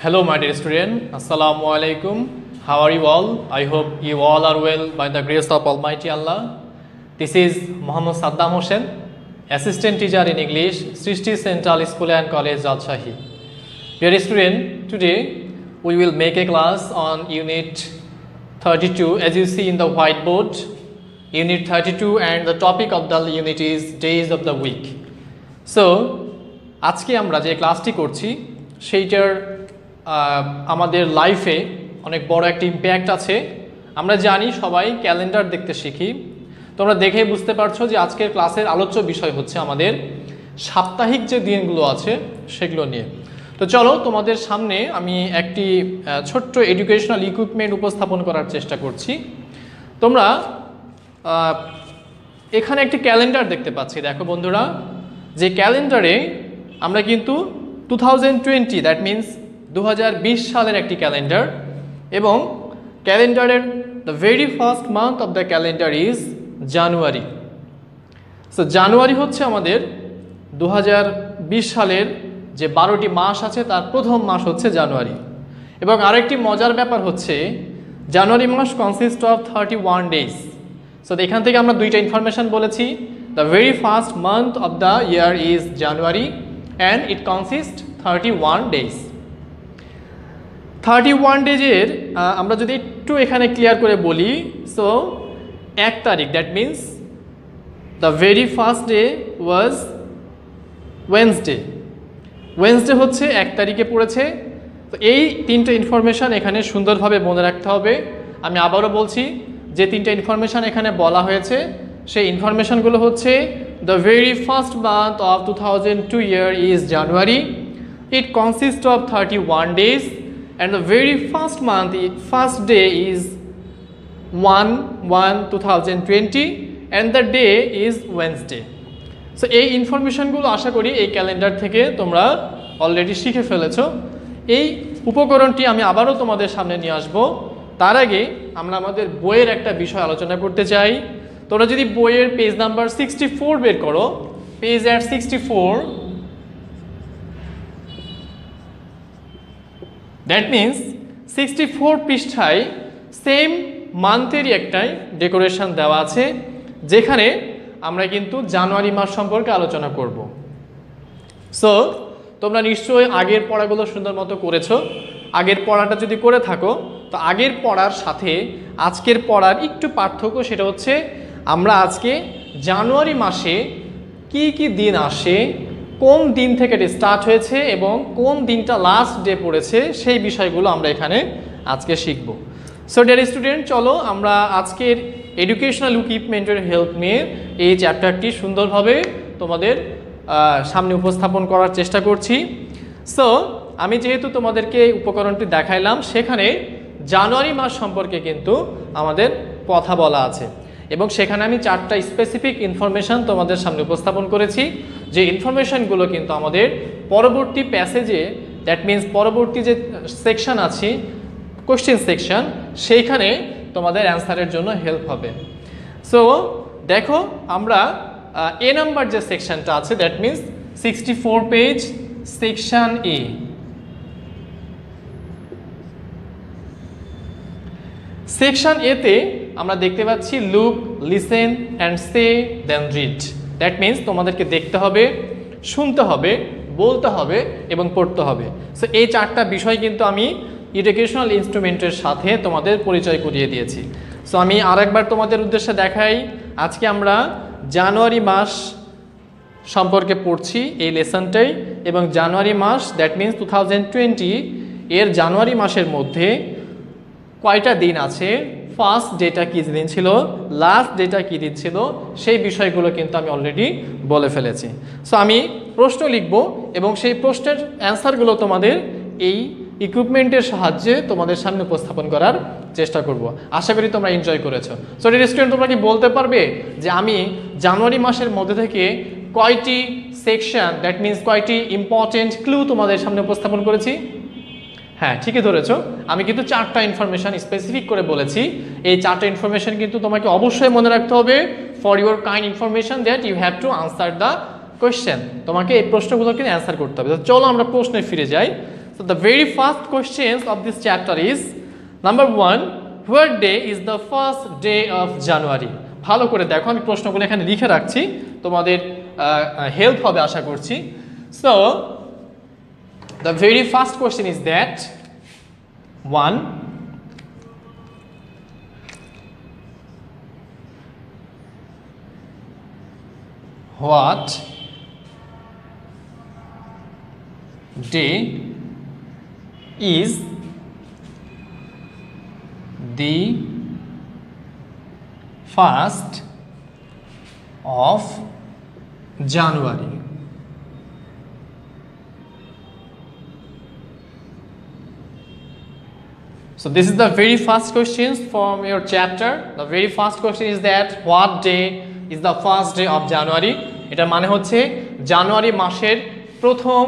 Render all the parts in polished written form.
Hello, my dear student. Assalamu alaikum. How are you all? I hope you all are well by the grace of Almighty Allah. This is Muhammad Saddam Hossain, Assistant Teacher in English, Srishti Central School and College, Rajshahi. Dear student, today we will make a class on Unit 32, as you see in the whiteboard. Unit 32, and the topic of the unit is Days of the Week. So, আজকে আমরা যে ক্লাসটি করছি সেইটার আমাদের লাইফে অনেক বড় একটা ইম্প্যাক্ট আছে। আমরা জানি সবাই ক্যালেন্ডার দেখতে শিখি। তোমরা দেখেই বুঝতে পারছো যে আজকের ক্লাসের আলোচ্য বিষয় হচ্ছে আমাদের সাপ্তাহিক যে দিনগুলো আছে সেগুলো নিয়ে। তো চলো তোমাদের সামনে আমি একটি ছোট্ট এডুকেশনাল ইকুইপমেন্ট উপস্থাপন করার চেষ্টা করছি। তোমরা এখানে একটি ক্যালেন্ডার দেখতে পাচ্ছি। দেখো বন্ধুরা, যে ক্যালেন্ডারে আমরা কিন্তু 2020 দ্যাট মিনস 2020 সালের একটি ক্যালেন্ডার, এবং ক্যালেন্ডারের the very first month of the calendar is January. So January হচ্ছে আমাদের 2020 সালের যে 12টি মাস আছে তার প্রথম মাস হচ্ছে জানুয়ারি। এবং আরেকটি মজার ব্যাপার হচ্ছে জানুয়ারি মাস কনসিস্ট অফ 31 ডেজ। সো এখান থেকে আমরা দুইটা ইনফরমেশন বলেছি। The very first month of the year is January and it consist 31 days. 31 ডেজের আমরা যদি একটু এখানে ক্লিয়ার করে বলি, সো 1 তারিখ that means the very first day was Wednesday. Wednesday হচ্ছে 1 তারিখে পড়েছে। তো এই তিনটা ইনফরমেশান এখানে সুন্দরভাবে মনে রাখতে হবে। আমি আবারও বলছি, যে তিনটা ইনফরমেশান এখানে বলা হয়েছে সেই ইনফরমেশানগুলো হচ্ছে the very first month of 2002 year is January. It consists of 31 days and the very first month, first day is 1/1/2020 and the day is Wednesday. So এই ইনফরমেশনগুলো আশা করি এই ক্যালেন্ডার থেকে তোমরা অলরেডি শিখে ফেলেছো। এই উপকরণটি আমি আবারও তোমাদের সামনে নিয়ে আসব। তার আগে আমরা আমাদের বইয়ের একটা বিষয় আলোচনা করতে চাই। তোমরা যদি বইয়ের পেজ নাম্বার 64 বের করো, পেজ অ্যাট 64, দ্যাট মিন্স 64 পৃষ্ঠায় সেম মান্থেরই একটাই ডেকোরেশন দেওয়া আছে, যেখানে আমরা কিন্তু জানুয়ারি মাস সম্পর্কে আলোচনা করব। সো তোমরা নিশ্চয়ই আগের পড়াগুলো সুন্দর মতো করেছো। আগের পড়াটা যদি করে থাকো, তো আগের পড়ার সাথে আজকের পড়ার একটু পার্থক্য, সেটা হচ্ছে আমরা আজকে জানুয়ারি মাসে কি কি দিন আসে, কোন দিন থেকে এটা স্টার্ট হয়েছে এবং কোন দিনটা লাস্ট ডে পড়েছে, সেই বিষয়গুলো আমরা এখানে আজকে শিখব। সো ডিয়ার স্টুডেন্ট, চলো আমরা আজকের এডুকেশনাল ইকুইপমেন্টের হেল্প নিয়ে এই চ্যাপ্টারটি সুন্দরভাবে তোমাদের সামনে উপস্থাপন করার চেষ্টা করছি। সো আমি যেহেতু তোমাদেরকে উপকরণটি দেখাইলাম, সেখানে জানুয়ারি মাস সম্পর্কে কিন্তু আমাদের কথা বলা আছে, এবং সেখানে আমি 4টা স্পেসিফিক ইনফরমেশান তোমাদের সামনে উপস্থাপন করেছি, যে ইনফরমেশানগুলো কিন্তু আমাদের পরবর্তী প্যাসেজে, দ্যাট মিন্স পরবর্তী যে সেকশন আছে কোশ্চেন সেকশন, সেইখানে তোমাদের অ্যান্সারের জন্য হেল্প হবে। সো দেখো, আমরা এ নাম্বার যে সেকশনটা আছে, দ্যাট মিন্স 64 পেজ সেকশন এ। সেকশন এতে আমরা দেখতে পাচ্ছি look, listen and say then read. That means তোমাদেরকে দেখতে হবে, শুনতে হবে, বলতে হবে এবং পড়তে হবে। সো এই 4টা বিষয় কিন্তু আমি এডুকেশনাল ইনস্ট্রুমেন্টের সাথে তোমাদের পরিচয় করিয়ে দিয়েছি। সো আমি আরেকবার তোমাদের উদ্দেশ্যে দেখাই, আজকে আমরা জানুয়ারি মাস সম্পর্কে পড়ছি এই লেসনটাই, এবং জানুয়ারি মাস দ্যাট মিন্স 2020 এর জানুয়ারি মাসের মধ্যে কয়টা দিন আছে, ফার্স্ট ডেটা কী দিন ছিল, লাস্ট ডেটা কী দিন ছিল, সেই বিষয়গুলো কিন্তু আমি অলরেডি বলে ফেলেছি। সো আমি প্রশ্ন লিখব এবং সেই প্রশ্নের অ্যান্সারগুলো তোমাদের এই ইকুইপমেন্টের সাহায্যে তোমাদের সামনে উপস্থাপন করার চেষ্টা করব। আশা করি তোমরা এনজয় করেছো। সো ডিয়ার স্টুডেন্ট, তোমরা কি বলতে পারবে যে আমি জানুয়ারি মাসের মধ্যে থেকে কয়টি সেকশন, দ্যাট মিন্স কয়টি ইম্পর্টেন্ট ক্লু তোমাদের সামনে উপস্থাপন করেছি? হ্যাঁ, ঠিকই ধরেছো। আমি কিন্তু 4টা ইনফরমেশান স্পেসিফিক করে বলেছি। এই 4টা ইনফরমেশান কিন্তু তোমাকে অবশ্যই মনে রাখতে হবে for your kind information that you have to answer the question. তোমাকে এই প্রশ্নগুলোকে অ্যান্সার করতে হবে। চলো আমরা প্রশ্নে ফিরে যাই। So the very first questions of this chapter is number 1, what day is the first day of January? ভালো করে দেখো, আমি প্রশ্নগুলো এখানে লিখে রাখছি, তোমাদের হেল্প হবে আশা করছি। So the very first question is that 1, what day is the first of January? So this is the very first questions from your chapter. The very first question is that what day is the first day of January? এটার মানে হচ্ছে জানুয়ারি মাসের প্রথম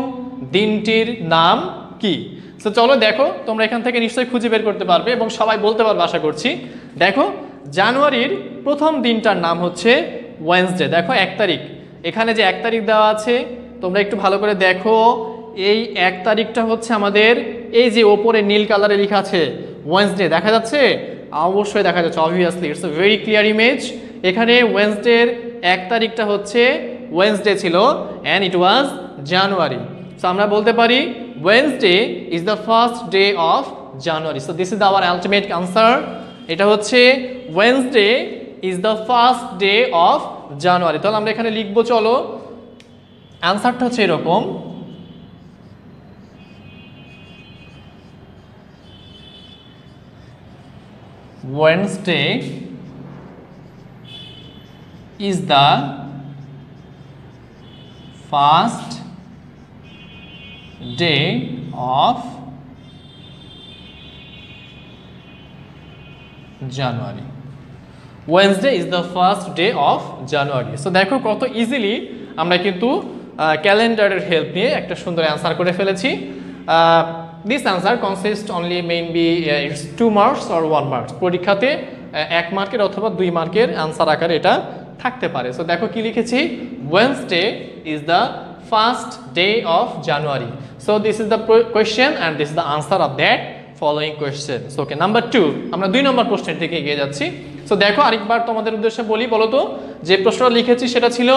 দিনটির নাম কি? So চলো দেখো, তোমরা এখান থেকে নিশ্চয়ই খুঁজে বের করতে পারবে এবং সবাই বলতে পারবে আশা করছি। দেখো, জানুয়ারির প্রথম দিনটার নাম হচ্ছে ওয়েডনেসডে। দেখো 1 তারিখ, এখানে যে 1 তারিখ দেওয়া আছে তোমরা একটু ভালো করে দেখো, এই 1 তারিখটা হচ্ছে আমাদের এই যে ওপরে নীল কালারে লেখা আছে ওয়েডনেসডে, দেখা যাচ্ছে? অবশ্যই দেখা যাচ্ছে, obviously it's a very clear image. এখানে ওয়েডনেসডের 1 তারিখটা হচ্ছে ওয়েডনেসডে ছিল and it was January. So আমরা বলতে পারি Wednesday is the first day of January. So this is our ultimate answer. এটা হচ্ছে Wednesday is the first day of January. তাহলে আমরা এখানে লিখবো, চলো আনসারটা হচ্ছে এরকম, Wednesday is the first day of January. Wednesday is the first day of January. So দেখো কত ইজিলি আমরা কিন্তু ক্যালেন্ডারের হেল্প নিয়ে একটা সুন্দর অ্যান্সার করে ফেলেছি। This answer consists only maybe it's 2 marks or 1 marks. পরীক্ষাতে 1 মার্কের অথবা 2 মার্কের অ্যান্সার আকারে এটা থাকতে পারে। সো দেখো কি লিখেছি, Wednesday is the first day of January. So this is the question and this is the answer of that following question. So okay, number 2, আমরা 2 নম্বর প্রশ্নের দিকে এগিয়ে যাচ্ছি। সো দেখো আরেকবার তোমাদের উদ্দেশ্যে বলি, বলো তো যে প্রশ্নটা লিখেছি সেটা ছিল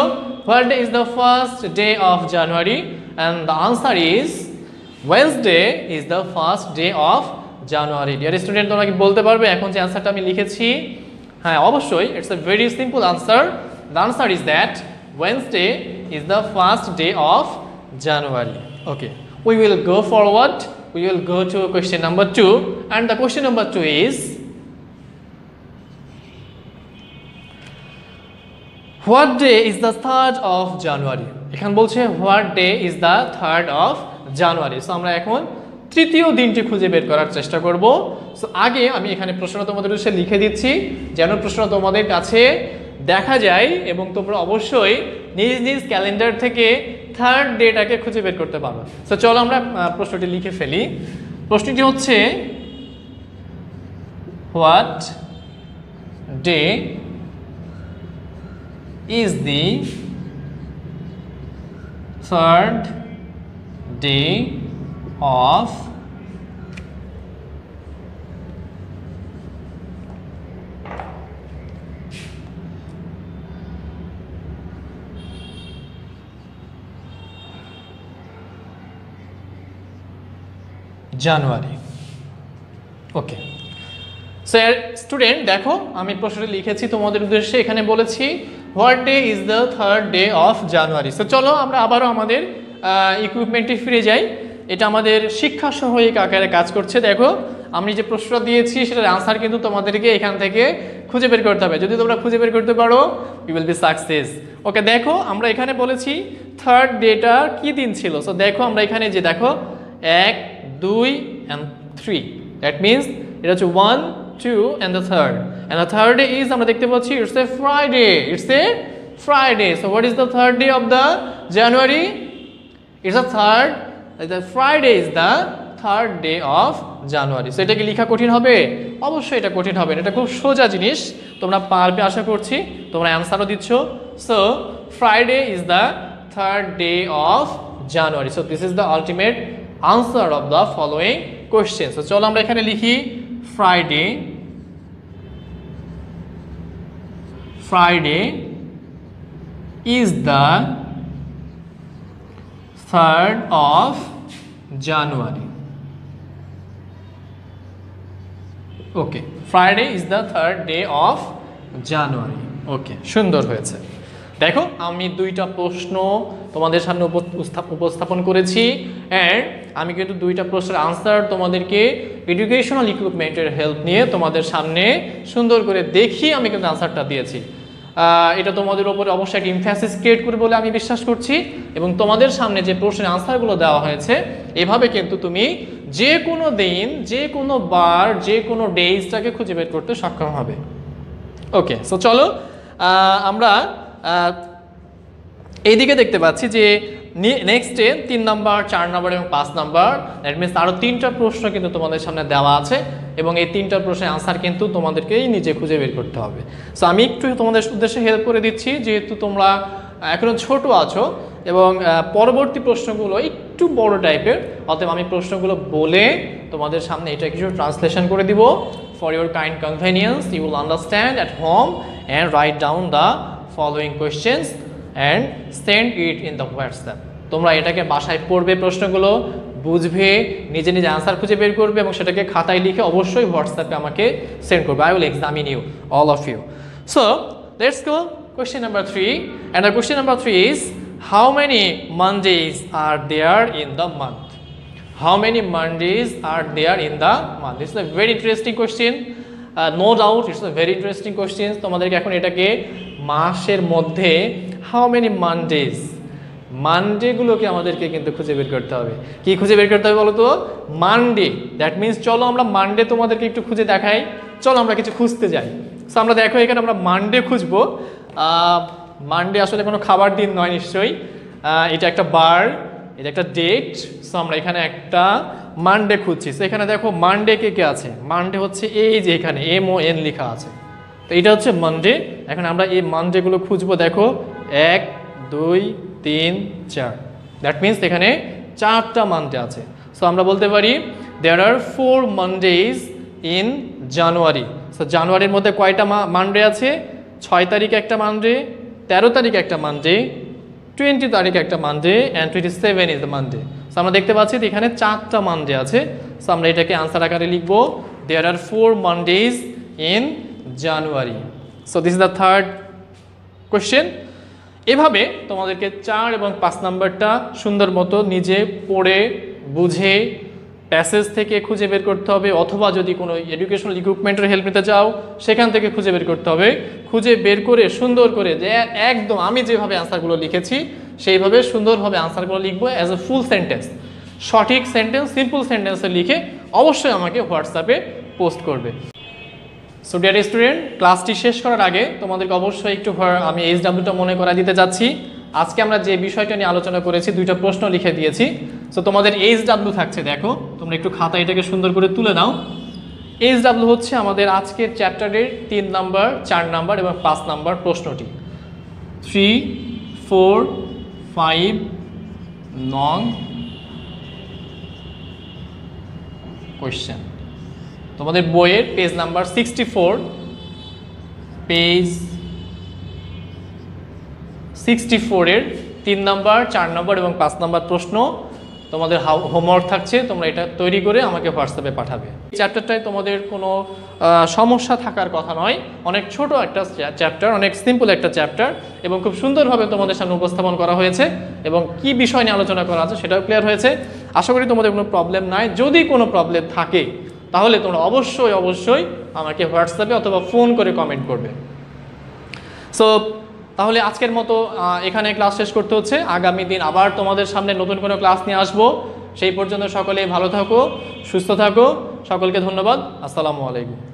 what day is the first day of January, and the answer is Wednesday is the first day of January. Dear student, তোমরা কি বলতে পারবে এখন যে অ্যানসারটা আমি লিখেছি? হ্যাঁ, অবশ্যই, it's a very simple answer. The answer is that Wednesday is the first day of January. Okay, we will go forward. We will go to question number 2, and the question number 2 is what day is the 3rd of January? এখানে বলছে what day is the 3rd of January. So আমরা এখন তৃতীয় দিনটি খুঁজে বের করার চেষ্টা করব। সো আগে আমি এখানে প্রশ্ন তোমাদের উদ্দেশ্যে লিখে দিচ্ছি যেন প্রশ্ন তোমাদের কাছে দেখা যায় এবং তোমরা অবশ্যই নিজ নিজ ক্যালেন্ডার থেকে 3rd ডেটাকে খুঁজে বের করতে পারো। সো চলো আমরা প্রশ্নটি লিখে ফেলি। প্রশ্নটি হচ্ছে what day is the 3rd day of January? Okay, so student দেখো আমি প্রশ্নটি লিখেছি তোমাদের উদ্দেশ্যে, এখানে বলেছি what day is the 3rd day of January. So চলো আমরা আবারও আমাদের ইকুইপমেন্টে ফিরে যাই। এটা আমাদের শিক্ষা সহায়ক আকারে কাজ করছে। দেখো আমি যে প্রশ্নটা দিয়েছি সেটার আনসার কিন্তু তোমাদেরকে এখান থেকে খুঁজে বের করতে হবে। যদি তোমরা খুঁজে বের করতে পারো ইউ উইল বি সাকসেস। ওকে, দেখো আমরা এখানে বলেছি 3rd ডেটা কি দিন ছিল। সো দেখো আমরা এখানে যে দেখো 1, 2 and 3, দ্যাট মিনস এটা হচ্ছে 1, 2 and the 3rd, and the 3rd day is আমরা দেখতে পাচ্ছি it's a Friday. It's a Friday. So what is the 3rd day of the January? It's a 3rd. The Friday is the 3rd day of January. So এটা কি লেখা কঠিন হবে? অবশ্যই এটা কঠিন হবে না, এটা খুব সোজা জিনিস, তোমরা পারবে আশা করছি, তোমরা অ্যানসারও দিচ্ছ। So Friday is the 3rd day of January. So this is the ultimate answer of the following question. তো চলো আমরা এখানে লিখি Friday is the 3rd of January. Okay, Friday is the 3rd day of January. ওকে, সুন্দর হয়েছে। দেখো আমি দুইটা প্রশ্ন তোমাদের সামনে উপস্থাপন করেছি অ্যান্ড আমি কিন্তু দুইটা প্রশ্নের আনসার তোমাদেরকে এডুকেশনাল ইকুইপমেন্টের হেল্প নিয়ে তোমাদের সামনে সুন্দর করে দেখিয়ে আমি কিন্তু আনসারটা দিয়েছি। এটা তোমাদের উপরে অবশ্যই একটা ইমফ্যাসিস ক্রিয়েট করে বলে আমি বিশ্বাস করছি এবং তোমাদের সামনে যে প্রশ্নের আনসারগুলো দেওয়া হয়েছে এভাবে কিন্তু তুমি যে কোনো দিন, যে কোনো বার, যে কোনো ডেজটাকে খুঁজে বের করতে সক্ষম হবে। ওকে, সো চলো আমরা এইদিকে দেখতে পাচ্ছি যে নেক্সটে 3 নাম্বার, 4 নাম্বার এবং 5 নাম্বার, দ্যাট মিনস আরও 3টা প্রশ্ন কিন্তু তোমাদের সামনে দেওয়া আছে এবং এই 3টা প্রশ্নের আনসার কিন্তু তোমাদেরকেই নিজে খুঁজে বের করতে হবে। সো আমি একটু তোমাদের উদ্দেশ্যে হেল্প করে দিচ্ছি, যেহেতু তোমরা এখনও ছোট আছো এবং পরবর্তী প্রশ্নগুলো একটু বড় টাইপের, অতএব আমি প্রশ্নগুলো বলে তোমাদের সামনে এটা কিছু ট্রান্সলেশন করে দিব। For your kind convenience you will understand at home and write down the following questions and send it in the WhatsApp. তোমরা এটাকে বাসায় পড়বে, প্রশ্নগুলো বুঝবে, নিজে নিজে আনসার খুঁজে বের করবে এবং সেটাকে খাতায় লিখে অবশ্যই হোয়াটসঅ্যাপে আমাকে সেন্ড করবে। I will examine you, all of you. So let's go question number 3, and the question number 3 is how many Mondays are there in the month? How many Mondays are there in the month? This is a very interesting question. No doubt it's a very interesting question. তোমাদেরকে এখন এটাকে মাসের মধ্যে how many Mondays, মানডেগুলোকে আমাদেরকে কিন্তু খুঁজে বের করতে হবে। কি খুঁজে বের করতে হবে বলো তো? মানডে। দ্যাট মিনস চলো আমরা মানডে তোমাদেরকে একটু খুঁজে দেখাই। চলো আমরা কিছু খুঁজতে যাই। সো আমরা দেখো এখানে আমরা মানডে খুঁজবো। মানডে আসলে কোনো খাবার দিন নয় নিশ্চয়ই, এটা একটা বার, এটা একটা ডেট। সো আমরা এখানে একটা মানডে খুঁজছি। সো এখানে দেখো মানডে কে কে আছে? মানডে হচ্ছে এই যে এখানে MON লেখা আছে, তো এটা হচ্ছে মানডে। এখন আমরা এই মানডেগুলো খুঁজবো। দেখো 1 2 3 4, দ্যাট মিনস এখানে 4টা মানডে আছে। সো আমরা বলতে পারি দেয়ার are 4 Mondays in January. So জানুয়ারির মধ্যে কয়টা মানডে আছে? 6 তারিখে একটা মানডে, 13 তারিখে একটা মানডে, 20 তারিখে একটা Monday and 27 is the Monday. So আমরা দেখতে পাচ্ছি এখানে 4টা মানডে আছে। সো আমরা এটাকে আনসার আকারে লিখবো there are 4 Mondays in January. So this is the 3rd question. এভাবে তোমাদেরকে 4 এবং 5 নাম্বারটা সুন্দর মতো নিজে পড়ে বুঝে প্যাসেজ থেকে খুঁজে বের করতে হবে, অথবা যদি কোনো এডুকেশনাল ইকুইপমেন্টের হেল্প নিতে চাও সেখান থেকে খুঁজে বের করতে হবে। খুঁজে বের করে সুন্দর করে যে একদম আমি যেভাবে আনসারগুলো লিখেছি সেইভাবে সুন্দরভাবে আনসারগুলো লিখবো অ্যাজ এ ফুল সেন্টেন্স, সঠিক সেন্টেন্স, সিম্পল সেন্টেন্সে লিখে অবশ্যই আমাকে হোয়াটসঅ্যাপে পোস্ট করবে। সো ডিয়ার স্টুডেন্ট, ক্লাসটি শেষ করার আগে তোমাদেরকে অবশ্যই একটু আমি HWটা মনে করা দিতে যাচ্ছি। আজকে আমরা যে বিষয়টা নিয়ে আলোচনা করেছি 2টা প্রশ্ন লিখে দিয়েছি। সো তোমাদের HW থাকছে, দেখো তোমরা একটু খাতা এটাকে সুন্দর করে তুলে নাও। HW হচ্ছে আমাদের আজকের চ্যাপ্টারের 3 নাম্বার, 4 নাম্বার এবং 5 নাম্বার প্রশ্নটি। 3, 4, 5 নং কোয়েশ্চেন। তোমাদের বইয়ের পেজ নাম্বার 64, পেজ 64 এর 3 নাম্বার, 4 নাম্বার এবং 5 নাম্বার প্রশ্ন তোমাদের হোমওয়ার্ক থাকছে। তোমরা এটা তৈরি করে আমাকে হোয়াটসঅ্যাপে পাঠাবে। এই চ্যাপ্টারটায় তোমাদের কোনো সমস্যা থাকার কথা নয়। অনেক ছোট একটা চ্যাপ্টার, অনেক সিম্পল একটা চ্যাপ্টার এবং খুব সুন্দরভাবে তোমাদের সামনে উপস্থাপন করা হয়েছে এবং কি বিষয় নিয়ে আলোচনা করা আছে সেটাও ক্লিয়ার হয়েছে। আশা করি তোমাদের কোনো প্রবলেম নাই। যদি কোনো প্রবলেম থাকে তাহলে তোমরা অবশ্যই আমাকে হোয়াটসঅ্যাপে অথবা ফোন করে কমেন্ট করবে। সো তাহলে আজকের মতো এখানে ক্লাস শেষ করতে হচ্ছে। আগামী দিন আবার তোমাদের সামনে নতুন কোনো ক্লাস নিয়ে আসবো। সেই পর্যন্ত সকলেই ভালো থাকো, সুস্থ থাকো। সকলকে ধন্যবাদ। আসসালামু আলাইকুম।